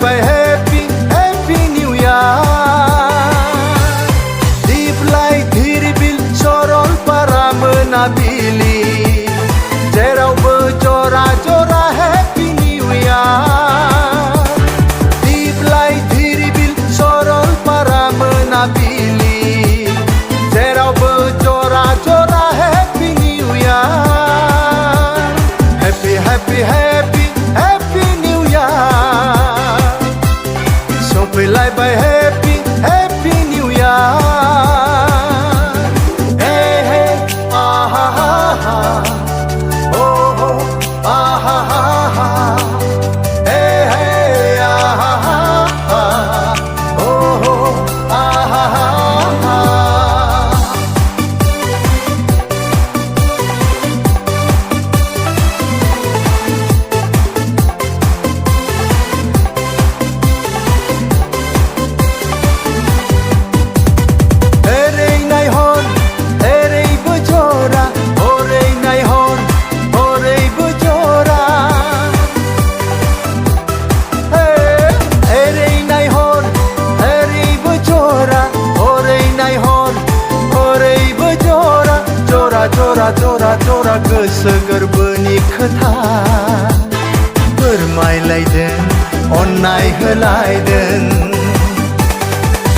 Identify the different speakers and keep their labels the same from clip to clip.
Speaker 1: bye happy new year दिप्लाय धिरबिल सरल पारा मोनाबिलि जेरावबो जरा जरा happy new year दिप्लाय धिरबिल सरल पारा मोनाबिलि जेरावबो जरा जरा happy new year happy new year सफैलायबाय happy new year hey hey ah ha ha oh oh ah ha ha hey hey ah ha ha oh oh ah ha ha जरा गोसो गोरबोनि खोथा फोरमायलायदों अननाय होलायदों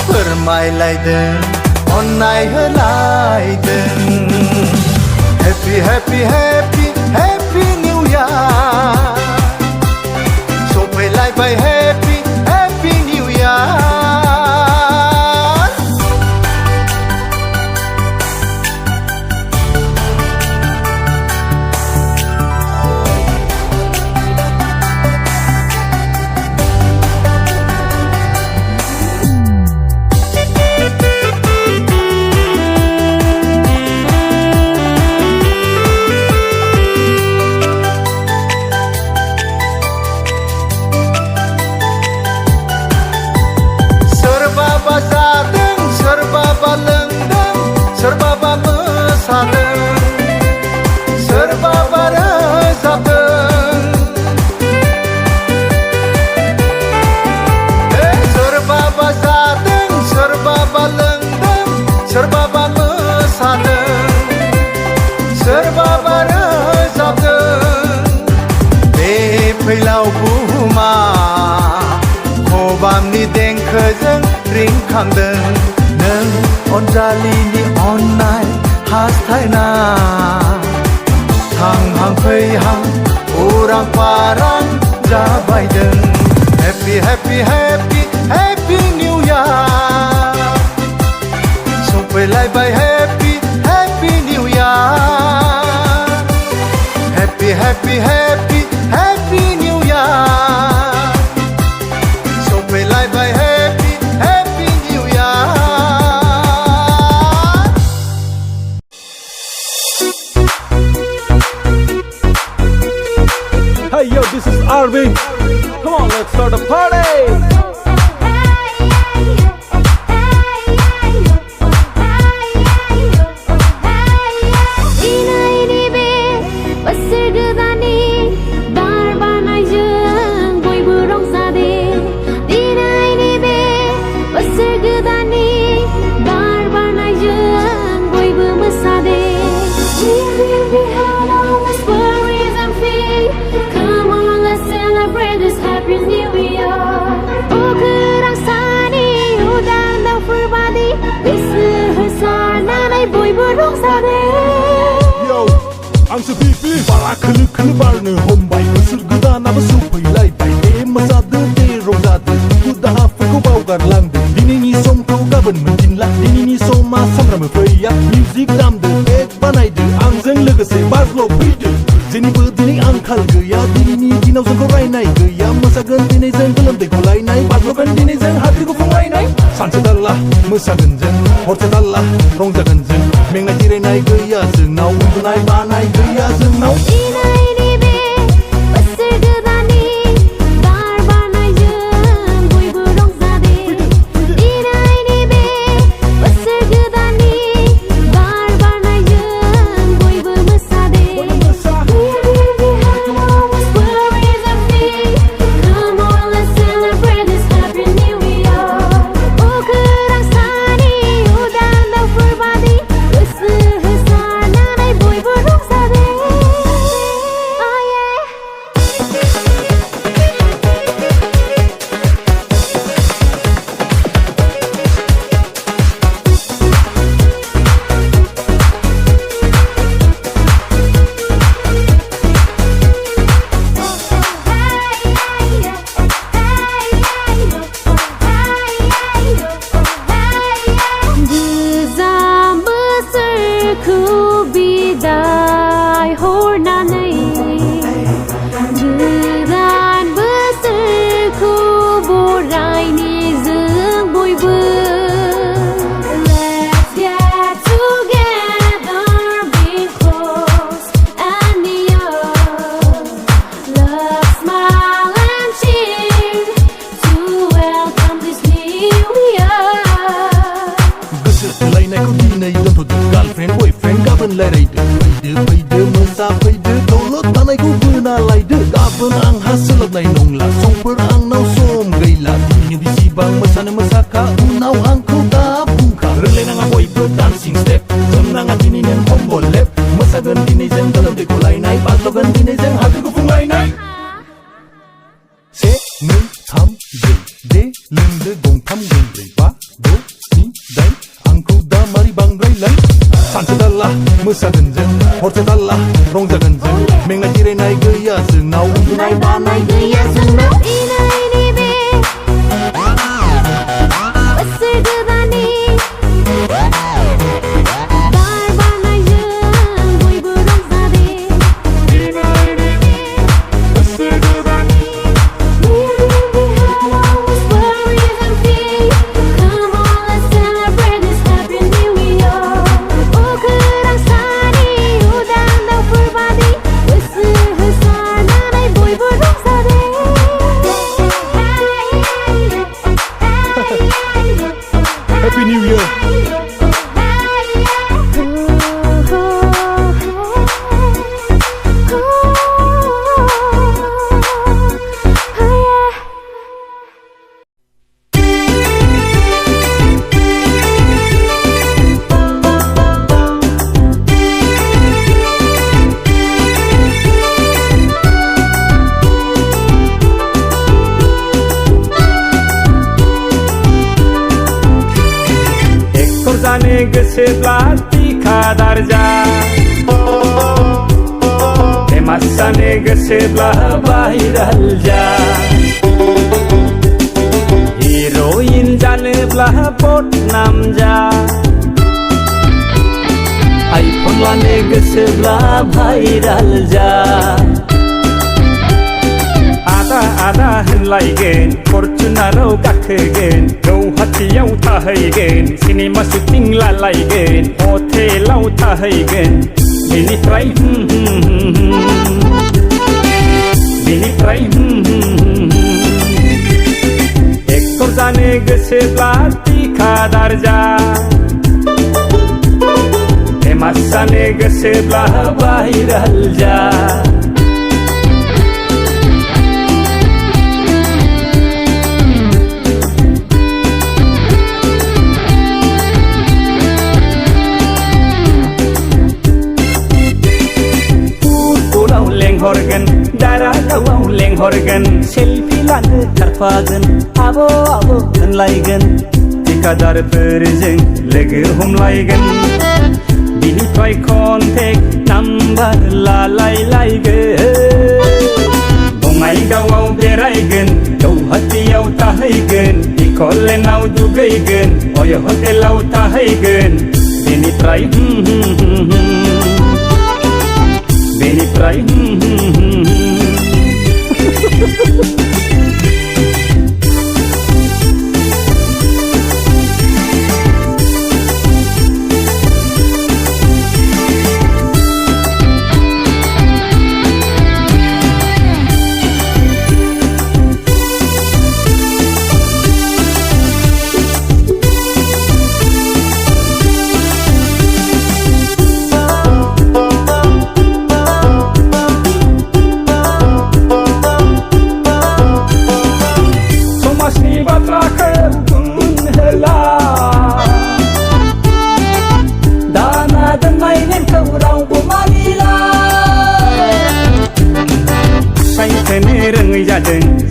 Speaker 1: फोरमायलायदों अननाय होलायदों happy new year सफैलायबाय happy new year सोरबाबा मोसादों सोरबाबा रोजाबदों सोरबाबा जादों सोरबाबा लोंदों सोरबाबा मोसादों सोरबाबा रोजाबदों बे फैलाव बुहुमा खबामनि देंखोजों रिंखांदों नों अनजालिनि अननाय हास्थायनाय थांहां फैहां उरां फारां जाबायदों happy new year सफैलायबाय happy new year happy new year सफैलायबाय happy new year
Speaker 2: Hey yo, this is RV. Come on, let's start a party.
Speaker 3: आं सफैफि बारा खोलो खोलो बारनो हमबाय बोसोर गोदानाबो सफैलायबाय मोसादो दे रंजादो दुखु दाहाफोरखौ बावगारलांदो दिनैनि समखौ गाबोन मोनफिनला दिनैनि समा सानफ्रामबो फैया मिउजिक दामदो केक बानायदो आंजों लोगोसे बारल' फैदो जेनिबो दिनै आंखाल गैया दिनैनि दिनाव जोंखौ रायनाय गैया मोसागोन दिनै जों गोलोमदै गलायनाय बारल'गोन दिनै जों हाद्रि गुफुंलायनाय सानसे दाल्ला मोसागोन जों हरसे दाल्ला रंजागोन जों मेंनाय जिरायनाय गैया जोंनाव उन्दुनाय बानाय गैया जोंनाव
Speaker 4: Celebrate
Speaker 3: जाय नंला समफोर आंनाव सम गैला दिनैनो बिसिबां मोसानो मोसाखा उनाव आंखौ दा बुंखा रोंलायनाङा बयबो डान्सिं स्टेप जोमनाङा दिनै नों कम्बल लेप मोसागोन दिनै जों गोलोमदैखौ लायनाय बाज्ल'गोन दिनै जों हाजो गुफुंलायनाय से नै थाम ब्रै दे लोंदो गंथाम गंब्रै बा द' स्नि दाइन आंखौ दा मारै बांद्रायलाय सानसे थाल्ला मोसागोन जों हरसे थाल्ला रंजागोन जों मेंनाय जिरायनाय गैया जोंनाव उन्दुनाय बानाय
Speaker 4: गैया जोंनाव इना इनि बे बोसोर गोदाननि बार बारनायजों बयबो रंजादे इना इनि बे बोसोर गोदाननि Come on, let's celebrate this happy new year. 오그랑 산이 우단 풀바디 으스흐스하나의 보이브 롱사대
Speaker 2: Happy New Year.
Speaker 5: जानो गोसोब्ला थिखादार जा फेमास जानो गोसोब्ला भाइराल जा हिर'इन जानोब्ला बदनाम जा आइफन लानो गोसोब्ला भाइराल जा आदा आदा होनलायगोन फरचुनाराव गाखोगोन गौहाटियाव थाहैगोन सिनेमा शुटिं लालायगोन हटेलाव थाहैगोन बेनिफ्राय एक्टर जानो गोसोब्ला थिखादार जा फेमास जानो गोसोब्ला भाइराल जा लेंहरगोन दारागावआव लेंहरगोन सेलफि लानो खारफागोन आब' आब' होनलायगोन थिखादारफोरजों लोगो हमलायगोन बिनिफ्राय कन्टेक्ट नाम्बार लालायलायगोन बङाइगावआव बेरायगोन गौहाटियाव थाहैगोन इक'लेन्डआव दुगैगोन अय हटेलाव थाहैगोन बेनिफ्राय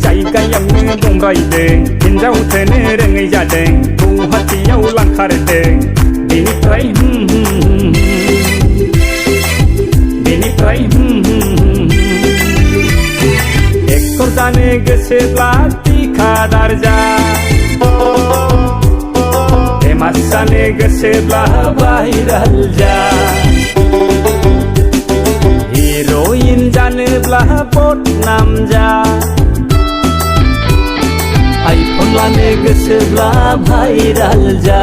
Speaker 5: जायगायावनो दंब्रायदों हिनजाव थोनो रोङै जादों गौहाटियाव लांखारदों बेनिफ्राय एक्टर जानो गोसोब्ला थिखादार जा फेमास जानो गोसोब्ला भाइराल जा हिर'इन जानोब्ला बदनाम जा आइफन लानो गोसोब्ला भाइराल जा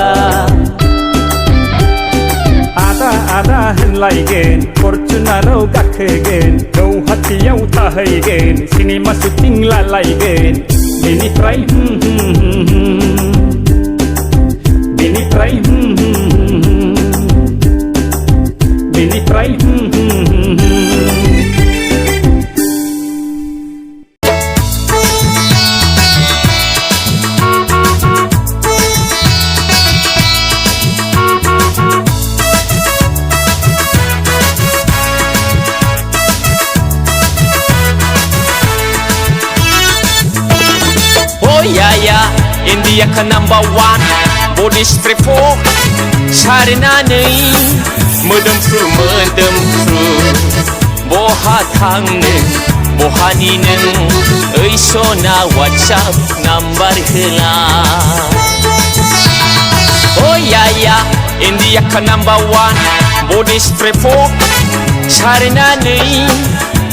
Speaker 5: आदा आदा होनलायगोन फरचुनाराव गाखोगोन गौहाटियाव थाहैगोन सिनेमा शुटिं लालायगोन बेनिफ्राय
Speaker 6: ya India ka number one Body spray for Sarinani Medempru Boha thang neng Bohani neng Oi sona WhatsApp number hela Oh ya India ka number one Body spray for Sarinani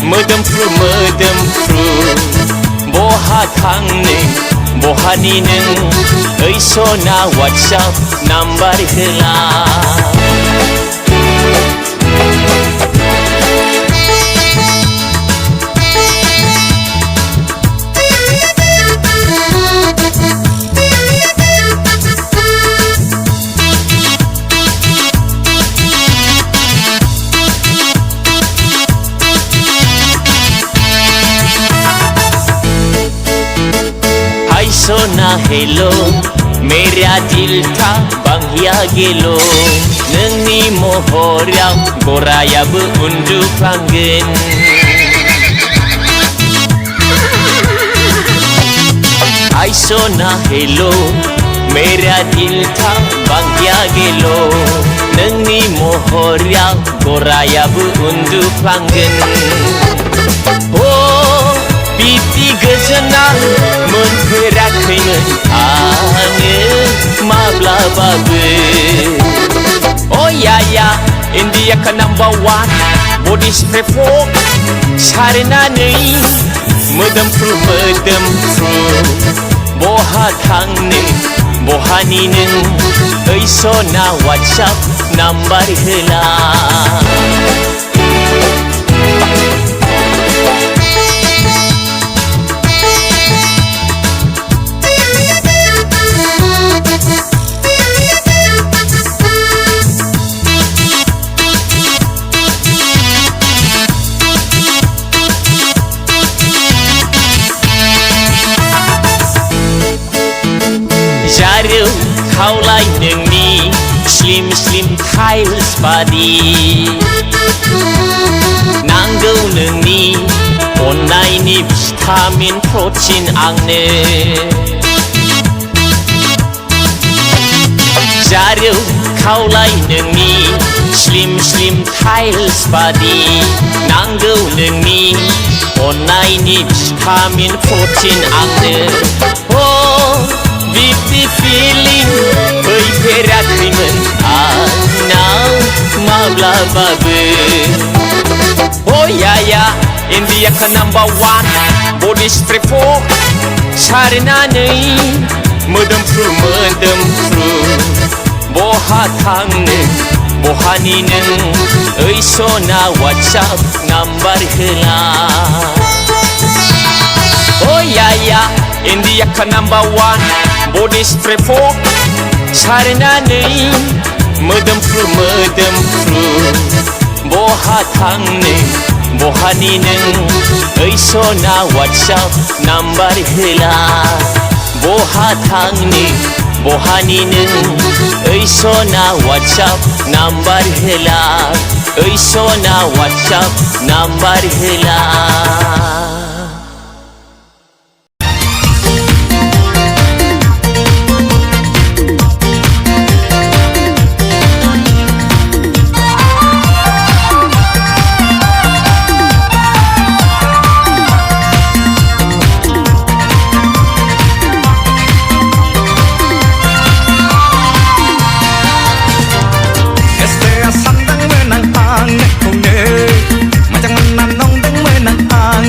Speaker 6: Medempru Boha thang neng Bohani neng Oi sona WhatsApp number hela Sona hello Meria दिल था bangya gelo Nengni mohoryam Gorayabu undupanggen Ay sona hello Meria दिल था bangya gelo Nengni mohoryam Gorayabu undupanggen Oh Biti gejana Menferakhaimen Ane Mablababe Oh ya India ka number one Body spray for Sarinani Medempru Boha thang neng Bohani neng Oi sona WhatsApp number hela Jaru kaulai nengni Slim tiles body Nanggu nengni Onai ni vitamin protein angne Jaru kaulai nengni Slim tiles body Nanggu nengni Onai ni vitamin protein angne Oh Deeply feeling Oi perakhaimen Anau Mablababe Oh ya India ka number one Body spray for Sarinani Medempru Boha thang neng Bohani neng Oi sona WhatsApp number hela Oh ya India ka number one Body spray for Sarinani Medempru Boha thang neng Bohani neng Oi sona WhatsApp number hela Boha thang neng Bohani neng Oi sona WhatsApp number hela Oi sona WhatsApp number hela
Speaker 7: Macam mana nong deng menang ang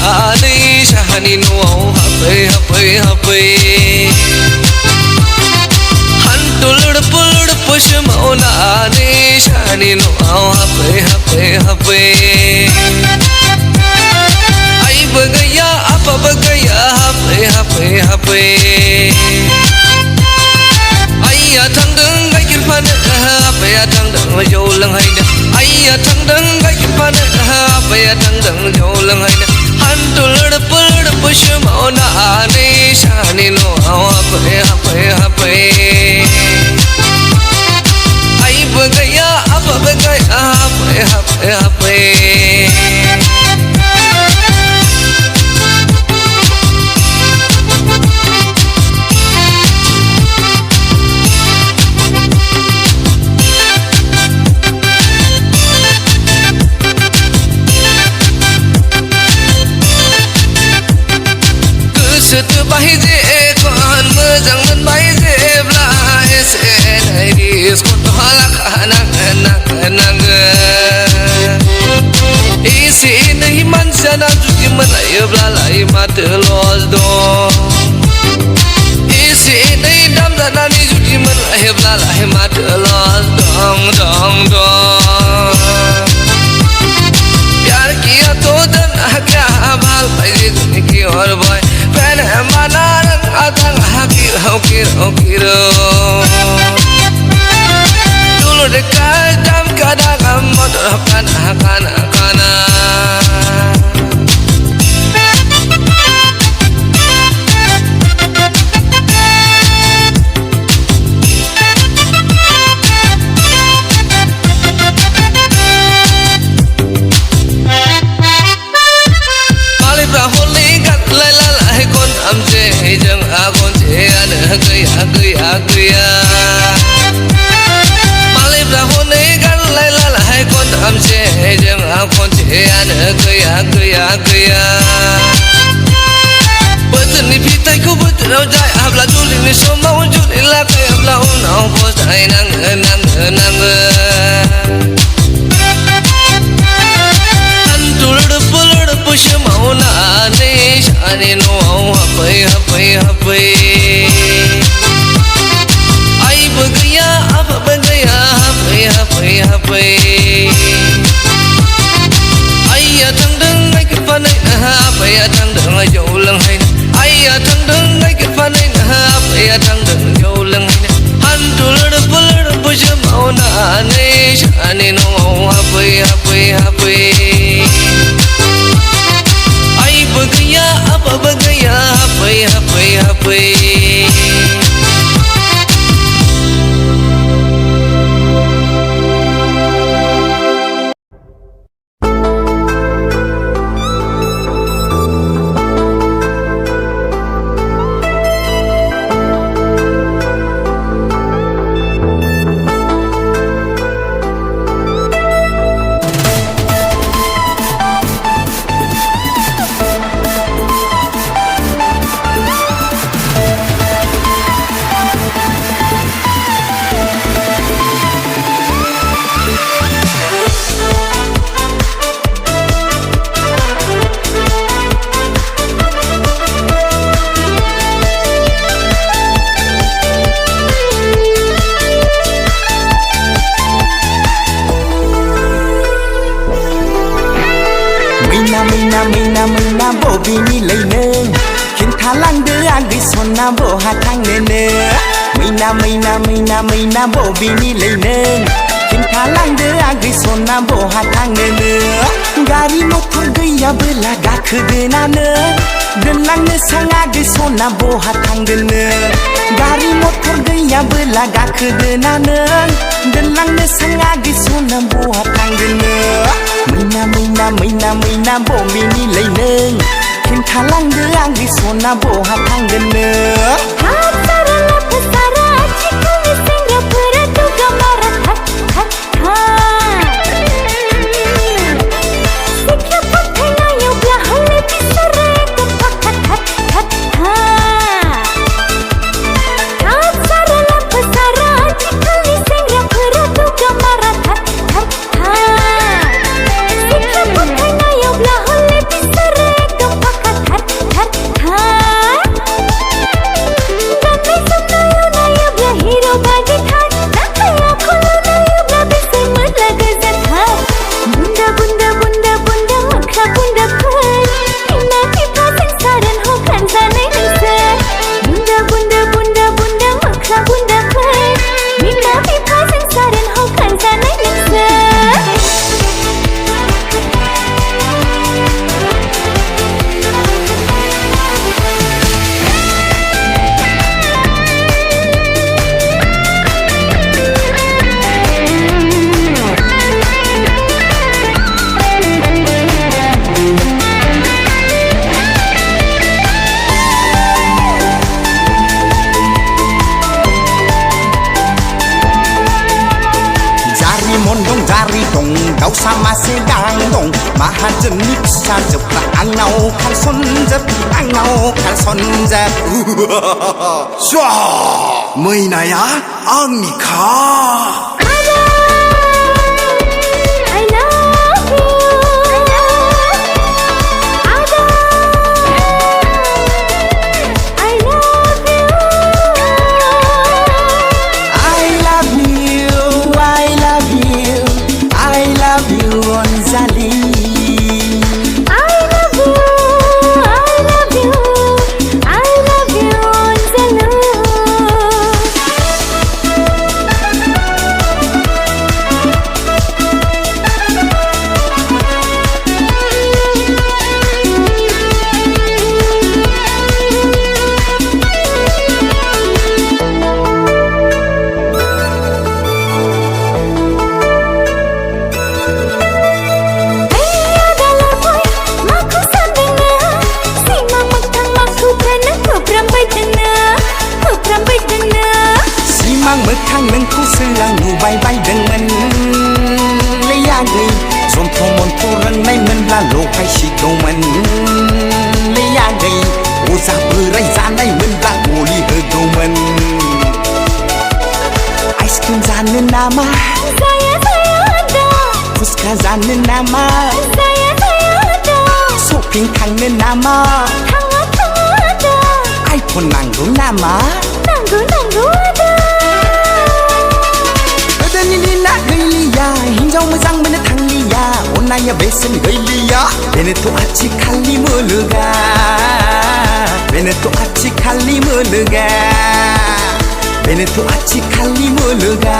Speaker 7: मावनानै साहानि न'आव हाबै हाबै हाबै हान्थुलुड़पुलुड़पुसो मावनानै साहानि न'आव हाबै हाबै हाबै आइबो गैया आफाबो गैया हाबै हाबै हाबै आइया थांदों गाइखेर फानो आफाया थांदों जौ लोंहैनो आइया थांदों गाइखेर फानो आफाया थांदों जौ लोंहैनो हान्थुलुड़पुलुड़पुसो मावनानै साहानि न'आव हाबै हाबै हाबै आइबो गैया आफाबो गैया हाबै हाबै हाबै गोसोथो बाहायजे खन मोजां मोनबाय जेब्ला एसे नायरिस खथ'हाला नाङो एसे एनै मानसियाना जुदि मोनलायोब्लालाय माथो लस दं एसे एनै दाम जानानै जुदि मोनलायोब्लालाय माथो लस दं दं दं प्यार किया तो डरना क्या भाल पाइजे जिंदगी और बॉय फैन है माना रंग आतंग गिरो गिरो गिरो dulu dekat jam kadang motor kana kana kana jeng akon cean gaya gaya gaya malib rahone gan lai la lai kon am ce jeng akon cean gaya gaya gaya betul ni pitai ku betul jai abla juli ni somau juli la kai abla unau bos dai nang nang nang push mauna ne shani no hapai hapai hapai ai bagaya ab bagaya hapai hapai hapai ai ya thang dang ai ke panai hapai ya thang dang jau lang hai ai ya thang dang ai ke panai hapai ya thang dang jau lang hai han tulur pulur push mauna ne shani no hapai hapai hapai bagaya apa bagaya hapai hapai hapai bobini leine khinthalangde agi sonna bo hathang ne maina bobini leine khinthalangde agi sonna bo hathang ne gari motor gaya bela gakhdenano दोनलांनो सांगागै सना बहा थांगोनो गारि मटर गैया बोला गाखोदोनानो दोनलांनो सांगागै सना बहा थांगोनो मैना बबेनि लैनो खिन्थालांदो आंगै सना बहा थांगोनो गोदाव सामा sedang dong माहाजोननि फिसाजोफ्रा आंनाव खारसनजोब आंनाव खारसनजोब
Speaker 1: मैनाया आंनिखा
Speaker 4: I love you Ada I love you
Speaker 7: I love you I love you I love you Onzali
Speaker 4: I love you I love you I love you Onzalo
Speaker 7: सिमां मोखां नोंखौसो आं नुबाय बायदोंमोन लैयागै जन्थ्र मन्थ्र रोंनायमोनब्ला लगायसिगौमोन लैयागै अजा बोराय जानायमोनब्ला गलि होगौमोन आइसक्रिम जानो नामा
Speaker 4: Saya ada
Speaker 7: फुसका जानो नामा
Speaker 4: Saya ada
Speaker 7: शपिं थांनो नामा
Speaker 4: Tangan ada
Speaker 7: आइफन नांगौ नामा
Speaker 4: Nanggu ada
Speaker 7: गोदोनि दिना गैलिया हिनजाव मोजां मोननो थांलिया अननाया बेसेन गैलिया बेनोथ' आथिखालनि मुलुगा बेनोथ' आथिखालनि मुलुगा बेनोथ' आथिखालनि मुलुगा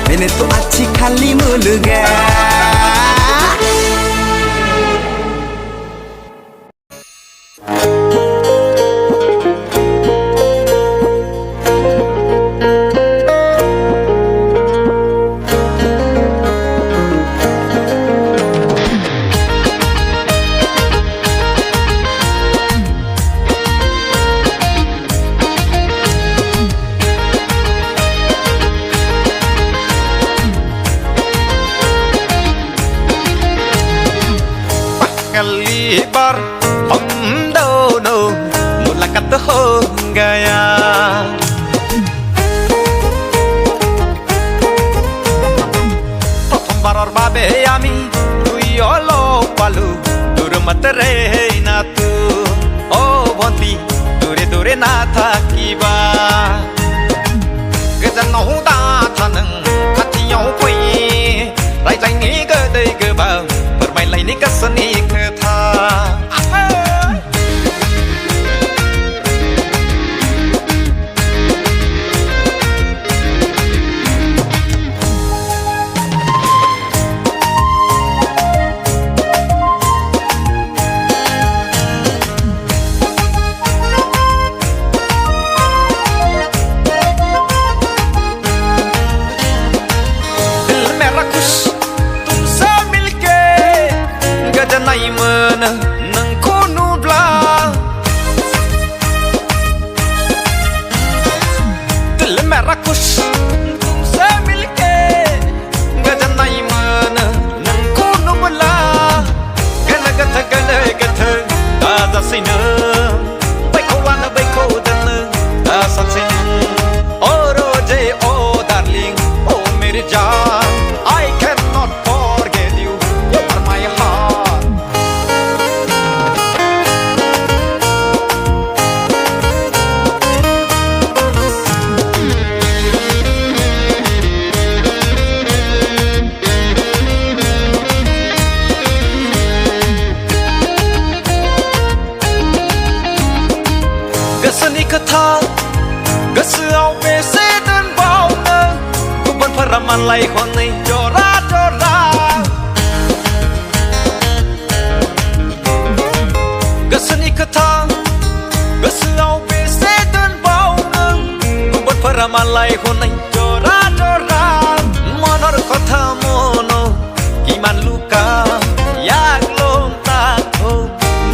Speaker 7: बेनोथ' आथिखालनि मुलुगा
Speaker 1: Kalibar Omdono Mulakat Hongaya Barar babe ami Tuyolo palu Durumat reina tu Oh bonti Dure dure na takiba Gejan no da tanang Katiyong pui Rai jai ni ge dei ge bao Bermain lai ni keseni ketha Nengko nubla Dil merakus Tumse milke Gajanai mana Nengko nubla Gala gata gala gata Daza sina Baiko wana baiko dana Dasa sina Oh roje oh darling Oh mere jaan I cannot forget you You are my heart Geseni ketha Geseau bese dan bau ne Kuban paraman lai khonai jora jora Geseni ketha Geseau bese dan bau ne Kuban paraman lai khonai jora jora Monor kotha mono Kiman luka Yak lom takho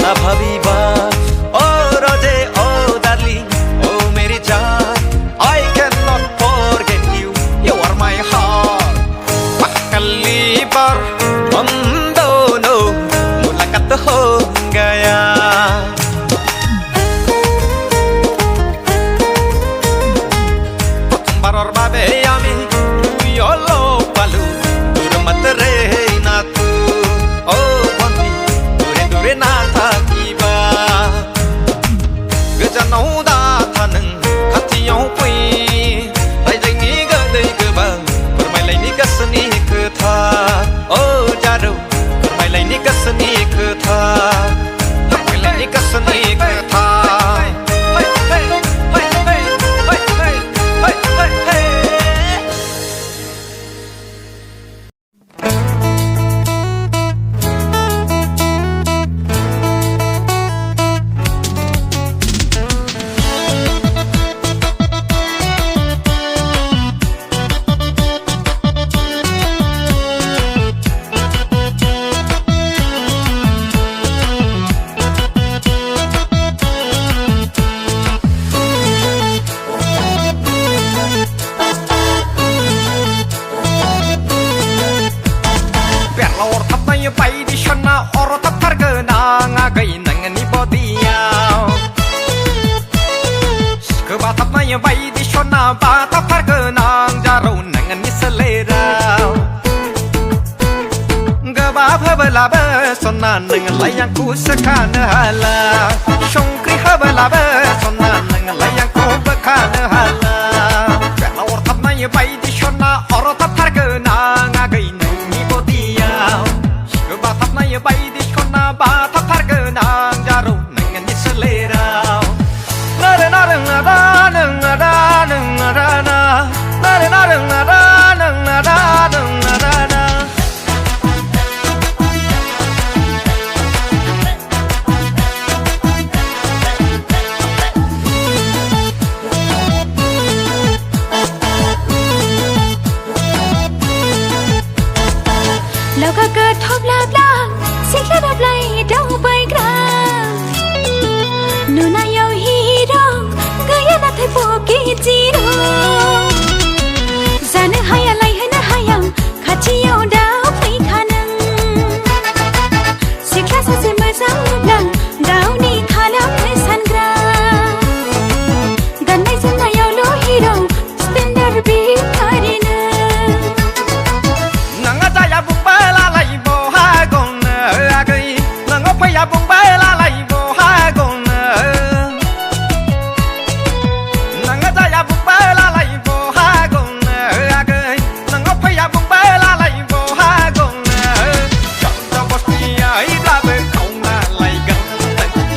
Speaker 1: Na bhabiba Oh roje oh darling Oh meri jaan I cannot forget you You are my heart Pakali सन्ना नोंलाय आंखौ सोखानो हाला संख्रि होबोलाबो सन्ना नोंलाय आंखौ बोखानो हाला बेला अरथाबनाय बायदि सन्ना अरथाबथारगोन आं आगै नोंनि बदियाव बाथाबनाय बायदि सन्ना बाथाबथारगोन आं जारौ नोंनि सोलेराव नारे नारेंआदा नोंआदा नोंआदा ना नारे नारेंआदा नोंआदा नोंआदा ना
Speaker 4: Lauka ke thop la bla sikla da blai dau bai gra Nuna yau hero gaya na thai po ki jiro Zane haya lai hana hayang khachi yau dau pai khanang Sikla sa se mazang blang dau ni khalam san gra Ganai sana yau lo hero spender bi karina
Speaker 1: ya bung bay la lai bo ha gong nang ta ya bung bay la lai bo ha gong a gai nang op ya bung bay la lai bo ha gong chọn cho bos ti ai la bơ không na lai gan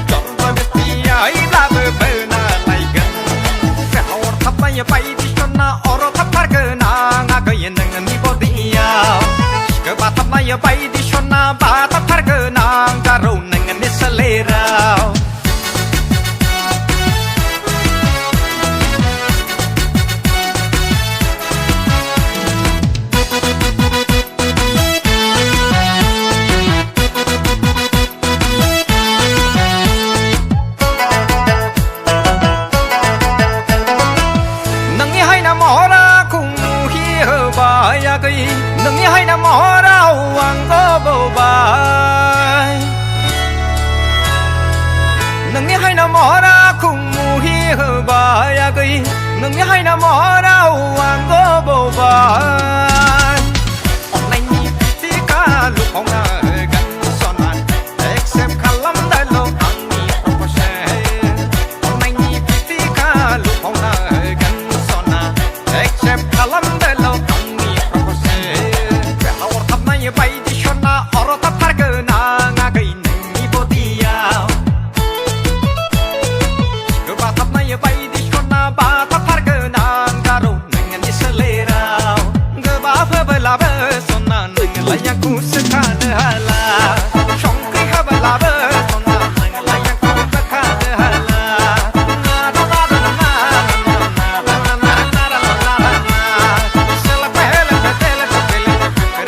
Speaker 1: chọn cho bos ti ai la bơ bơ na lai gan ka or thap mai bay di chon na or thap par ke na nga gai nang ni bo ti ya ke ba thap mai bay di chon na ba thap par ke na ga ro Selerau Nang hai na mora kung hi ho ba ya kai nang hai na mora wang go bo ba nang hai na mora kung mu hi ho ba ya gai nang hai na mora wang go bo ba online ni ti ka lu phong na gan son man except kalam da lo ang ni propose online ni ti ka lu phong na gan son na except kalam da lo ang ni propose ka or thap na ye bai di shon na or thap par ga na nga gai ni bo ti ya thap mai bay di chona ba thap par ke nang karo nang ni selerau ge ba phe ba la ba sonna nang la ya ku sakhan hala chong ki ha ba la ba sonna nang la ya ku sakhan hala na da da da na na na na na na se la pe le pe le pe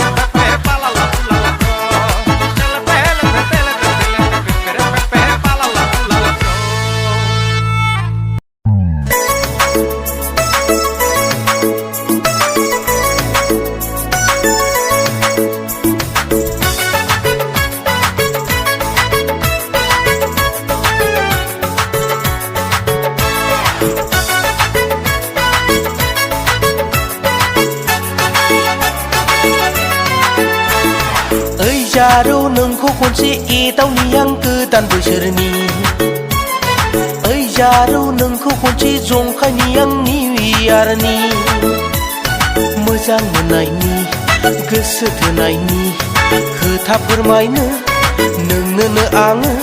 Speaker 1: le pe pe pa la la la la se la pe le pe le pe pe pa la la la la
Speaker 7: Jaro nengko kunci itau niang ke dan beserni Ai jaro nengko kunci jongkai niang ni wiarni Moजां मोननायनि गोसो थोनायनि खोथा फोरमायनो नोंनोनो आङो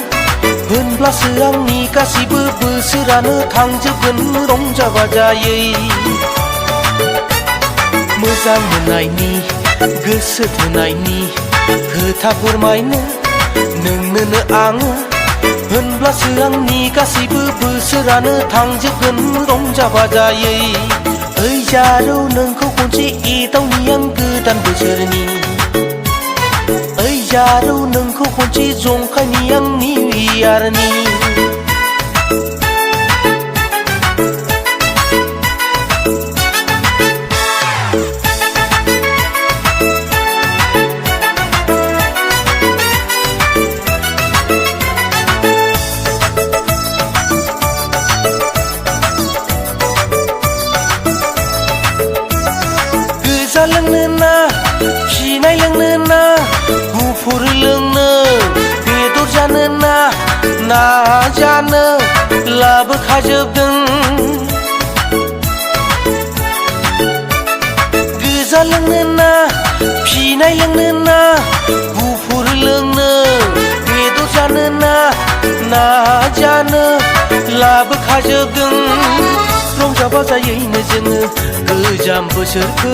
Speaker 7: होनब्लासो आंनि गासिबो बोसोरानो थांजोबगोन रंजा बाजायै मोजां मोननायनि गोसो थोनायनि खोथा फोरमायनो नोंनोनो आङो होनब्लासो आंनि गासिबो बोसोरानो थांजोबगोन रंजा बाजायै ओइ जारौ नोंखौ खनसे एदावनि आं गोदान बोसोरनि ओइ जारौ नोंखौ खनसे जंखायनि आं निउ इयारनि लोंनो ना फिनाय लोंनो ना गुफुर लोंनो
Speaker 1: जानो ना जानो लाबोखाजोबदों गोजा लोंनो ना फिनाय लोंनो ना गुफुर लोंनो बेदर जानो ना जानो लाबोखाजोबदों रंजा बाजायैनो जोङो गोजाम बोसोरखौ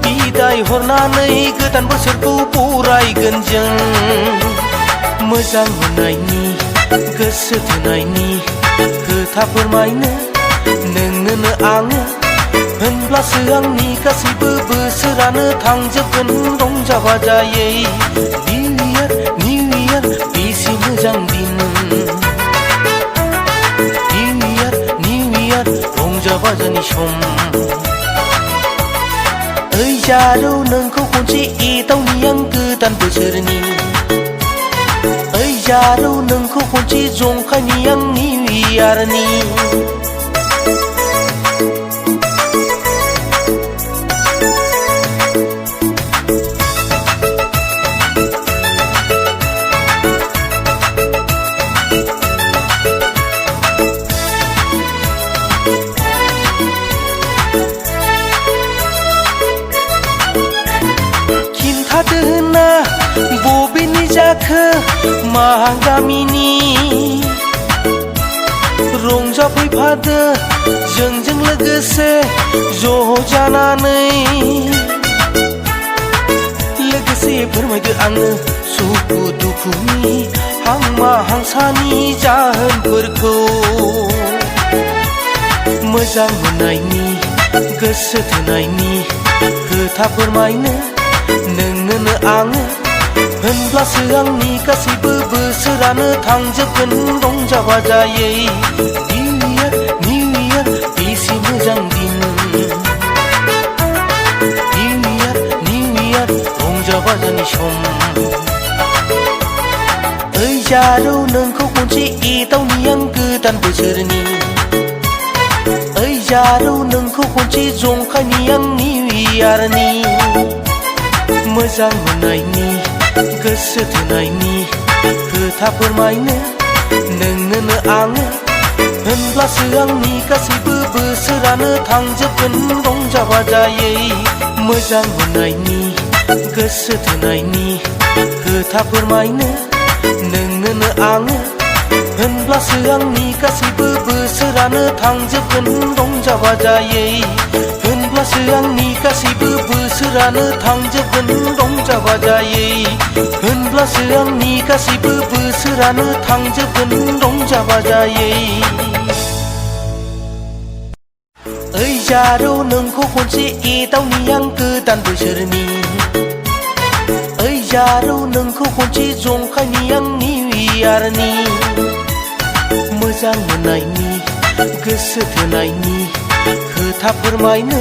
Speaker 1: बिदाय हरनानै गोदान बोसोरखौ बरायगोन जों मोजां मोननायनि गोसो थोनायनि खोथा फोरमायनो नोंनोनो आङो होनब्लासो आंनि गासैबो बोसोरानो थांजोबगोन रंजा बाजायै निउ इयार बेसे मोजां दिन निउ इयार रंजा बाजानि सम ओइ जारौ नोंखौ खनसे एदावनि आं गोदान बोसोरनि ओइ जारौ नोंखौ खनसे जंखायनि आं निउ इयारनि खिन्थादोना बबेनि जाखो मा गामिनि रंजाफैफादो जोंजों लोगोसे ज' जानानै लोगोसे फोरमायदो आङो सुखु दुखुनि हांमा हांसानि जाहोनफोरखौ मोजां मोननायनि गोसो थोनायनि खोथा फोरमायनो नोंनोनो आङो होनब्लासो आंनि गासैबो बोसोरानो थांजोबगोन रंजा बाजायै निउ इयार बेसे मोजां दिन निउ इयार रंजा बाजानि सम ओइ जारौ नोंखौ खनसे एदावनि आं गोदान बोसोरनि ओइ जारौ नोंखौ खनसे जंखायनि आं निउ इयारनि मोजां मोननायनि गोसो थोनायनि खोथा फोरमायनो नोंनोनो आङो होनब्लासो आंनि गासैबो बोसोरानो थांजोबगोन रंजा बाजायै मोजां मोननायनि गोसो थोनायनि खोथा फोरमायनो नोंनोनो आङो होनब्लासो आंनि गासैबो बोसोरानो थांजोबगोन रंजा बाजायै होनब्लासो आंनि गासैबो बोसोरानो थांजोबगोन रंजा बाजायै होनब्लासो आंनि गासैबो बोसोरानो थांजोबगोन रंजा बाजायै ओइ जारौ नोंखौ खनसे एदावनि आं गोदान बोसोरनि ओइ जारौ नोंखौ खनसे जंखायनि आं निउ इयारनि मोजां मोननायनि गोसो थोनायनि खोथा फोरमायनो